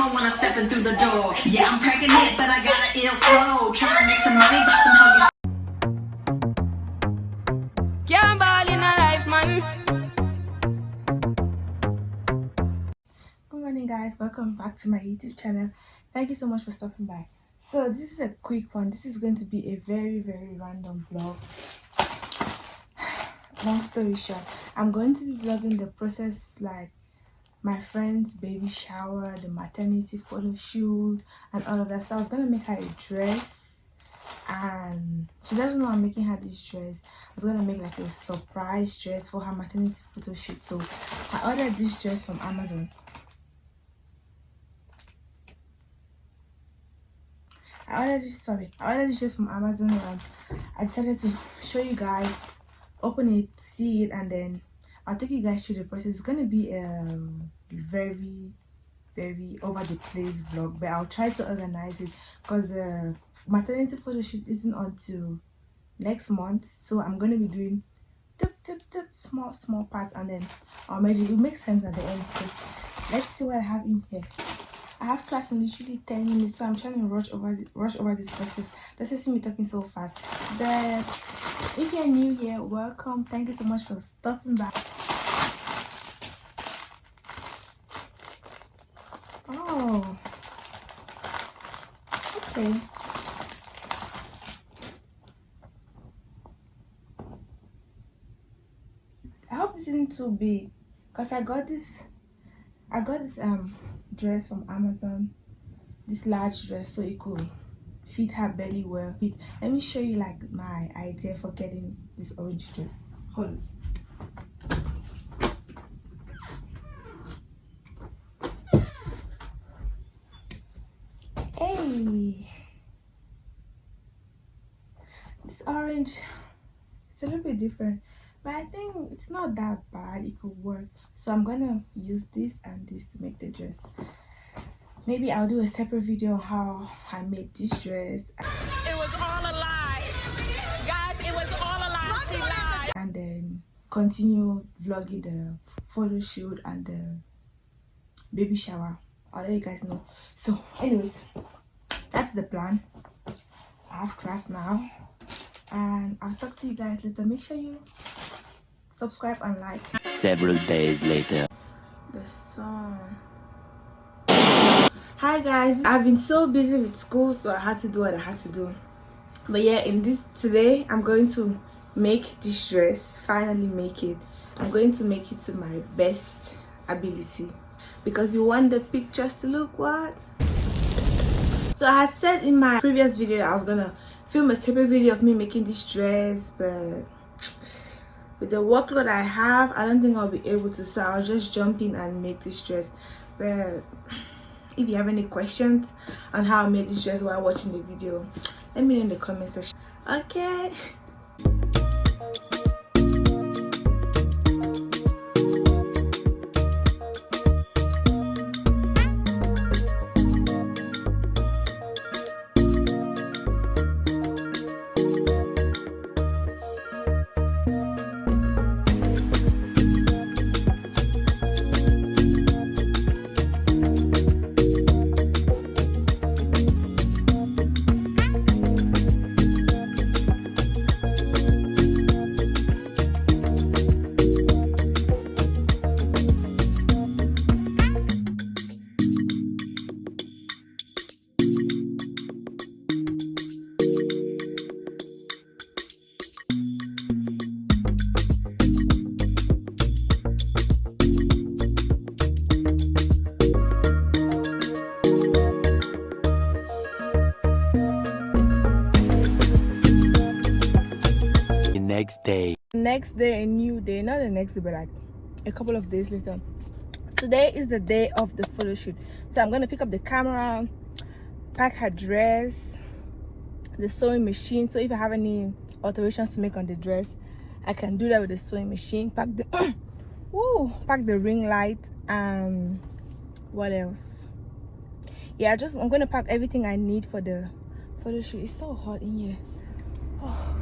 drama when I'm stepping through the door. Yeah, I'm cracking it, but I got an ill flow. Trying to make some money, but somehow you Can't ball in a life, man. Good morning, guys. Welcome back to my YouTube channel. Thank you so much for stopping by. So this is a quick one. This is going to be a very random vlog. Long story short, I'm going to be vlogging the process, like my friend's baby shower, the maternity photo shoot, and all of that. So I was gonna make her a dress, and she doesn't know I'm making her this dress. I was gonna make like a surprise dress for her maternity photo shoot. So I ordered this dress from Amazon. I ordered this dress from Amazon, and I decided to show you guys, open it, see it, and then I'll take you guys through the process. It's gonna be a very over the place vlog, but I'll try to organize it because the maternity photo shoot isn't until next month. So I'm gonna be doing small parts, and then I'll make it make sense at the end. So let's see what I have in here. I have class in literally 10 minutes, so I'm trying to rush over this process. That's just me talking so fast. But if you're new here, welcome. Thank you so much for stopping by. Oh, okay. I hope this isn't too big, because I got this dress from Amazon, this large dress, so it could fit her belly well. Let me show you like my idea for getting this orange dress. Hold on. Hey, this orange, it's a little bit different, but I think it's not that bad. It could work. So I'm gonna use this and this to make the dress. Maybe I'll do a separate video on how I made this dress. It was all a lie. Guys, it was all a lie. She lied. And then continue vlogging the photo shoot and the baby shower. I'll let you guys know. So anyways, that's the plan. I have class now, and I'll talk to you guys later. Make sure you subscribe and like. Several days later. The sun. Hi guys, I've been so busy with school, so I had to do what I had to do. But yeah, today I'm going to make this dress. Finally make it. I'm going to make it to my best ability, because you want the pictures to look what. So I had said in my previous video that I was gonna film a separate video of me making this dress, but with the workload I have, I don't think I'll be able to, so I'll just jump in and make this dress. But if you have any questions on how I made this dress while watching the video, let me know in the comment section. Okay. Next day, a new day. Not the next day, but like a couple of days later. Today is the day of the photo shoot, so I'm gonna pick up the camera, pack her dress, the sewing machine. So if I have any alterations to make on the dress, I can do that with the sewing machine. Pack the pack the ring light, and what else? Yeah, I'm gonna pack everything I need for the photo shoot. It's so hot in here. Oh.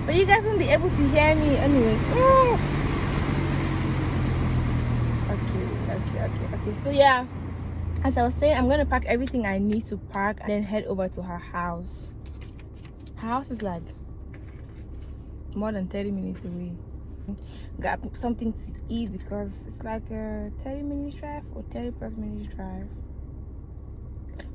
But you guys won't be able to hear me anyways. Okay, so yeah, as I was saying, I'm gonna pack everything I need to pack and then head over to her house. Her house is like more than 30 minutes away. Got something to eat because it's like a 30-minute drive or 30+ minutes drive.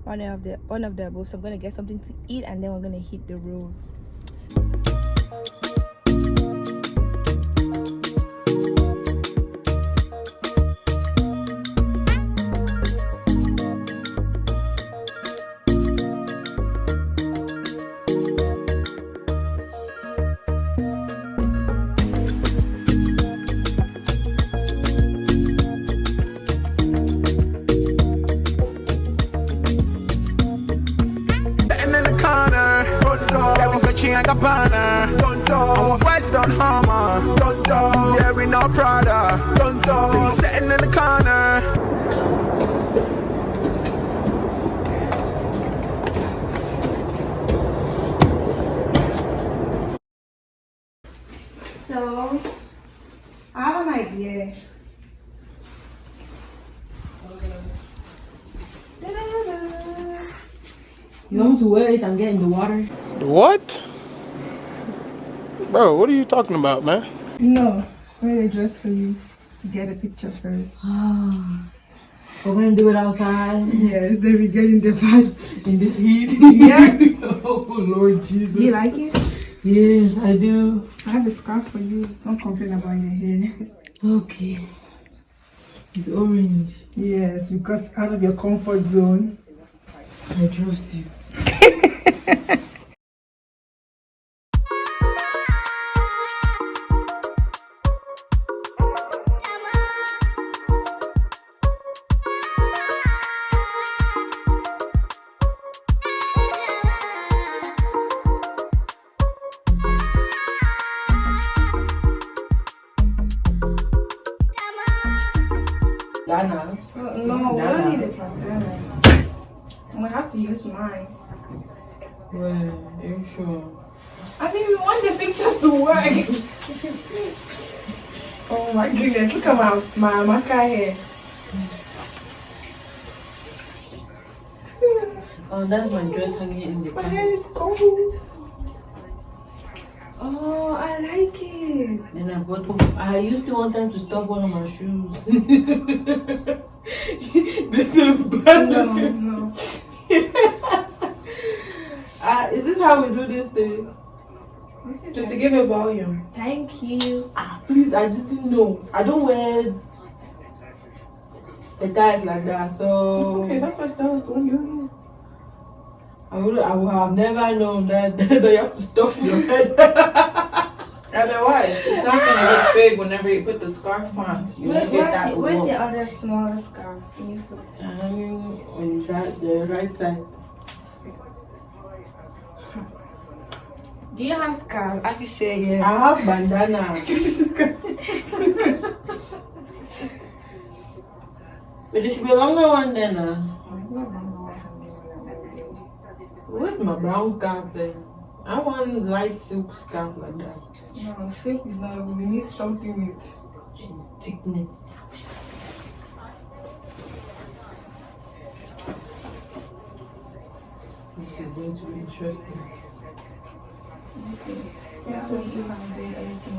One of the above. So I'm gonna get something to eat and then we're gonna hit the road. West on Hammer, yeah, we no Prada, see you sitting in the corner. So I have an idea. You want to wear it and get in the water? What? Bro, what are you talking about, man? No, I made a dress for you to get a picture first. We're going to do it outside? Yes, then we get in the van. In this heat? Yeah. Oh, Lord Jesus. Do you like it? Yes, I do. I have a scarf for you. Don't complain about your hair. Okay. It's orange. Yes, because out of your comfort zone. I trust you. Dana. No, we don't need it from Ghana. I'm gonna have to use mine. Well, are you sure? I mean, we want the pictures to work. Oh my goodness, look at my Amaka hair. Oh, that's my dress hanging in the My back. hair is cold. Oh, I like it. Then I used to want them to stop one of my shoes. This is bad. No. Is this how we do this thing? This is Just to like, give it volume. thank you. Please, I didn't know. I don't wear the ties like that, so It's okay, that's why Stellasih the one you I would have never known that you have to stuff your head. Otherwise, it's not gonna look big whenever you put the scarf on. You won't get that Where's look. the other smaller scarves? Can you see? On the right side. Do you have scarves? I can say yes. I have bandana. But there should be a longer one then. Where's my brown scarf then? I want light silk scarf like that. No, silk is not. We need something with Thickness. This is going to be interesting. yeah, so to find everything.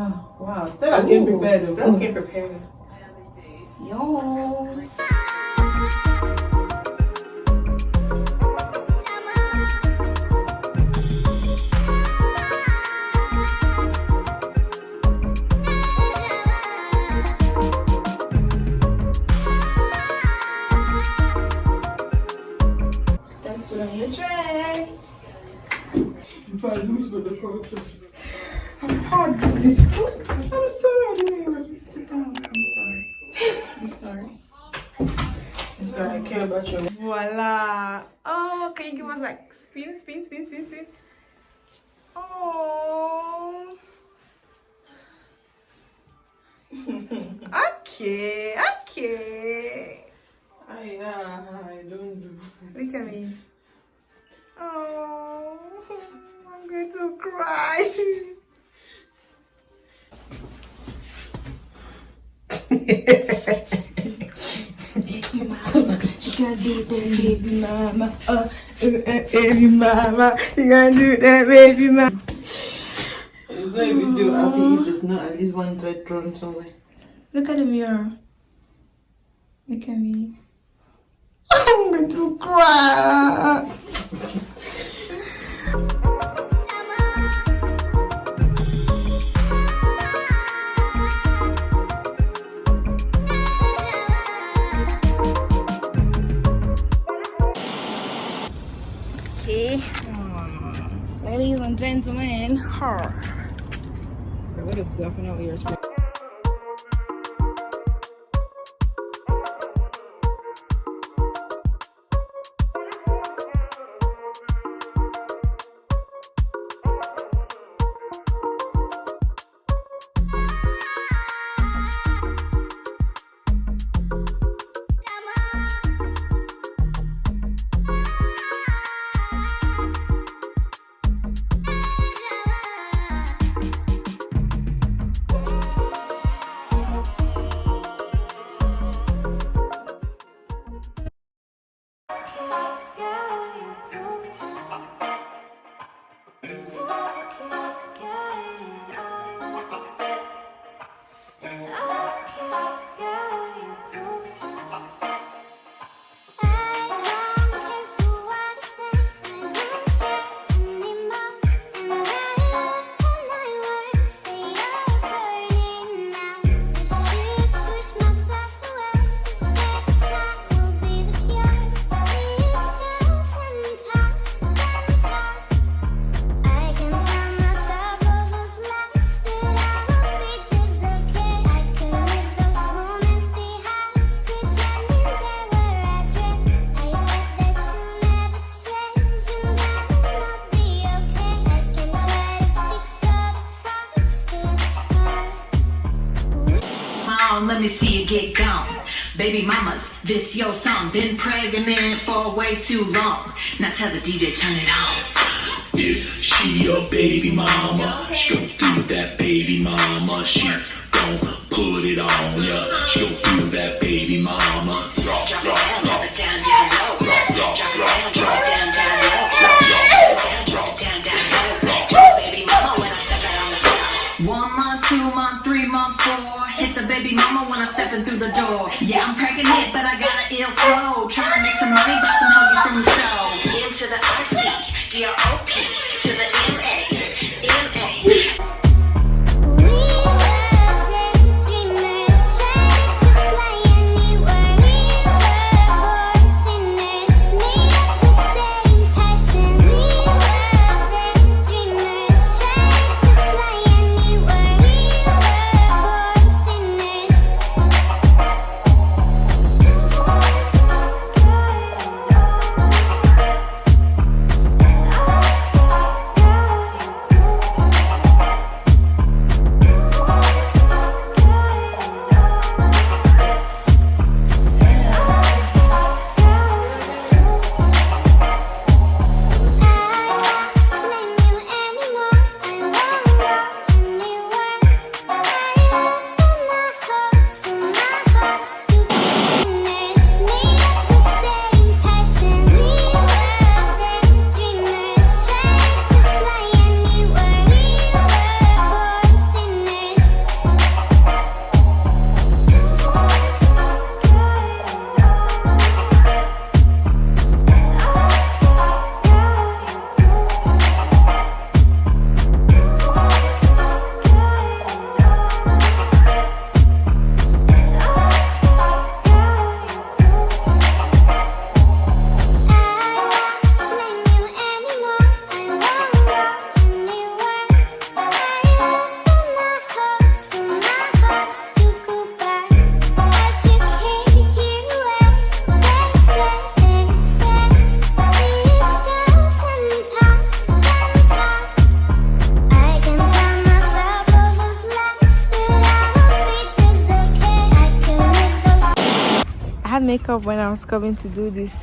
Oh, wow. Still I came prepared. Still came prepared. Yours. Let's put on your dress. If I lose for the photo. I'm sorry, I didn't hear you. Sit down. I'm sorry. I'm sorry, I care about your. Voila. Oh, can you give us like spin, spin, spin, spin, spin? Oh. Okay, okay. I don't do. Look at me. Oh, I'm going to cry. She can't do that, baby mama. Baby mama. She can't do that, baby mama. It's not even do if it's not at least one thread drawn somewhere. Look at the mirror. Look at me. I'm going to cry. Okay. Ladies and gentlemen, her. That is definitely your spin. Let me see you get gone. Baby mamas, this your song. Been pregnant for way too long. Now tell the DJ turn it on. If she your baby mama, she gon' do that baby mama. She gon' put it on ya. She gon' do that baby mama. Drop, Drop drop, it down, drop drop, it down, down low. drop, drop, Drop it drop, down, drop drop, it down, down low. drop, Down, down, low. Drop baby mama when I step out on the floor. 1 month, 2 month, 3 month, 4. Hit the baby mama when I'm stepping through the door. Yeah, I'm pregnant, but I got an ill flow. Trying to make some money, buy some hoagies from the stove. M to the IC, DROP, to the MA, MA. makeup when I was coming to do this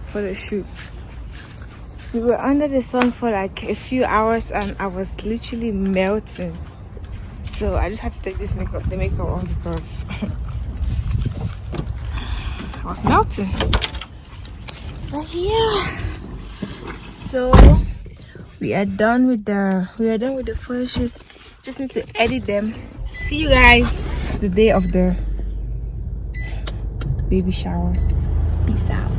photo shoot. We were under the sun for like a few hours and I was literally melting. So I just had to take the makeup on because I was melting. But yeah, so we are done with the photo shoot. Just need to edit them. See you guys the day of the baby shower. Peace out.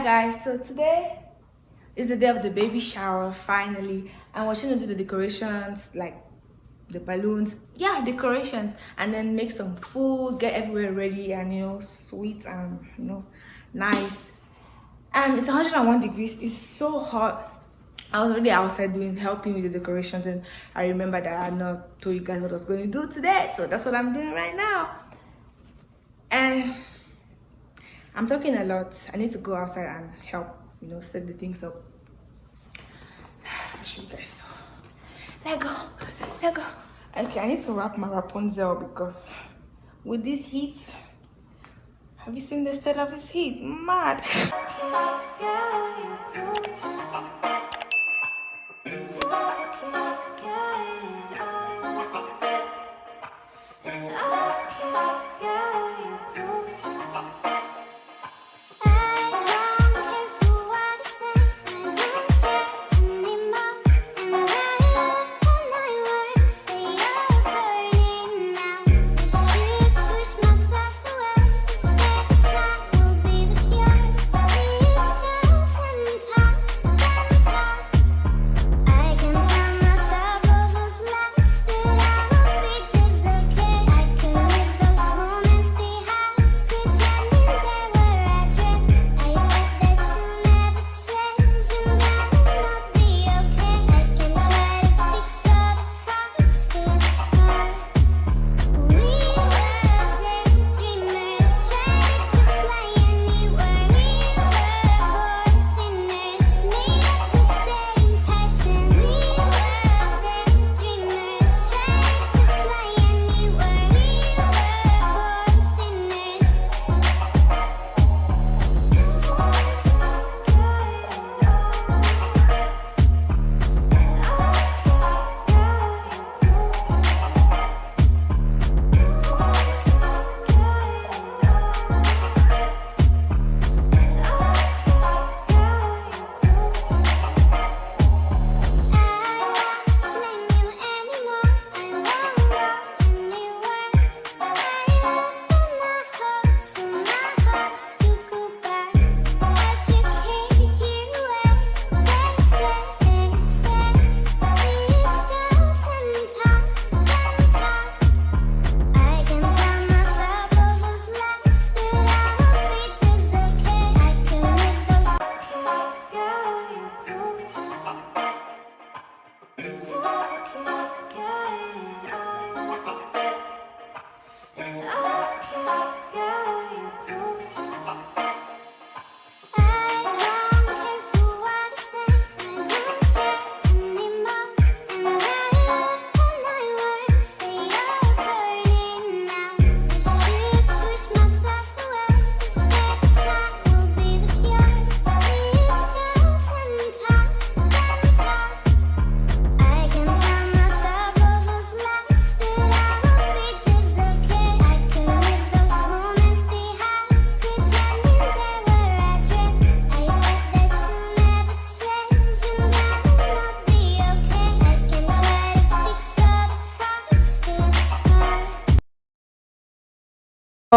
Guys, so today is the day of the baby shower finally, and we're trying to do the decorations, like the balloons, yeah, decorations, and then make some food, get everywhere ready, and you know, sweet and you know, nice. And it's 101 degrees. It's so hot. I was already outside helping with the decorations, and I remember that I had not told you guys what I was going to do today, so that's what I'm doing right now. And I'm talking a lot. I need to go outside and help, you know, set the things up. I'll show you guys. Let go. Okay, I need to wrap my Rapunzel because with this heat, have you seen the state of this heat? Mad.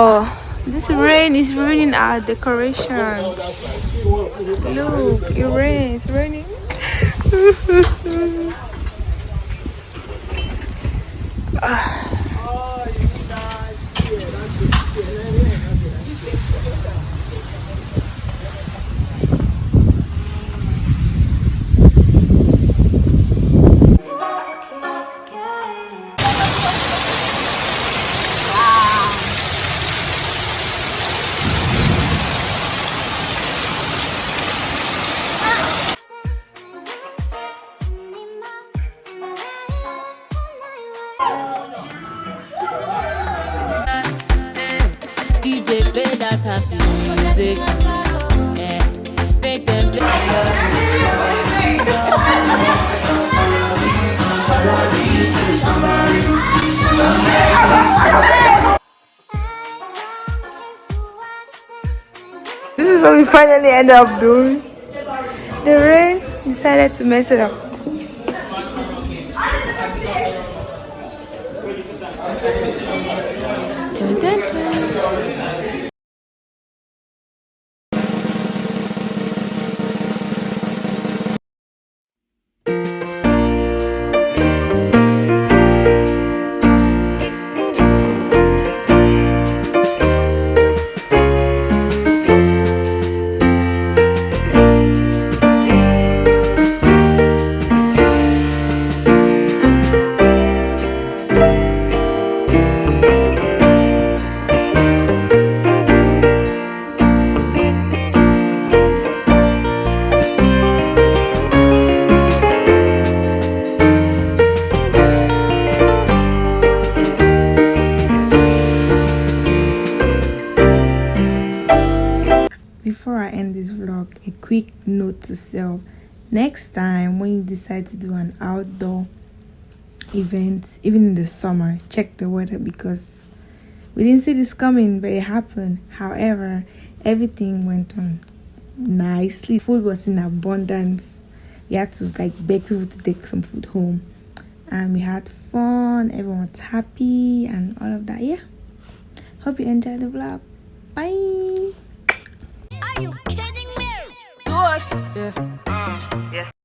Oh, this rain is ruining our decorations. Look, it's raining. finally ended up doing. The rain decided to mess it up. Dun, dun, dun. Before I end this vlog, a quick note to self. Next time when you decide to do an outdoor event, even in the summer, check the weather, because we didn't see this coming, but it happened. However, everything went on nicely. Food was in abundance. We had to beg people to take some food home, and we had fun. Everyone was happy and all of that. Yeah, hope you enjoyed the vlog. Bye. Are you kidding me? Do us. Yeah.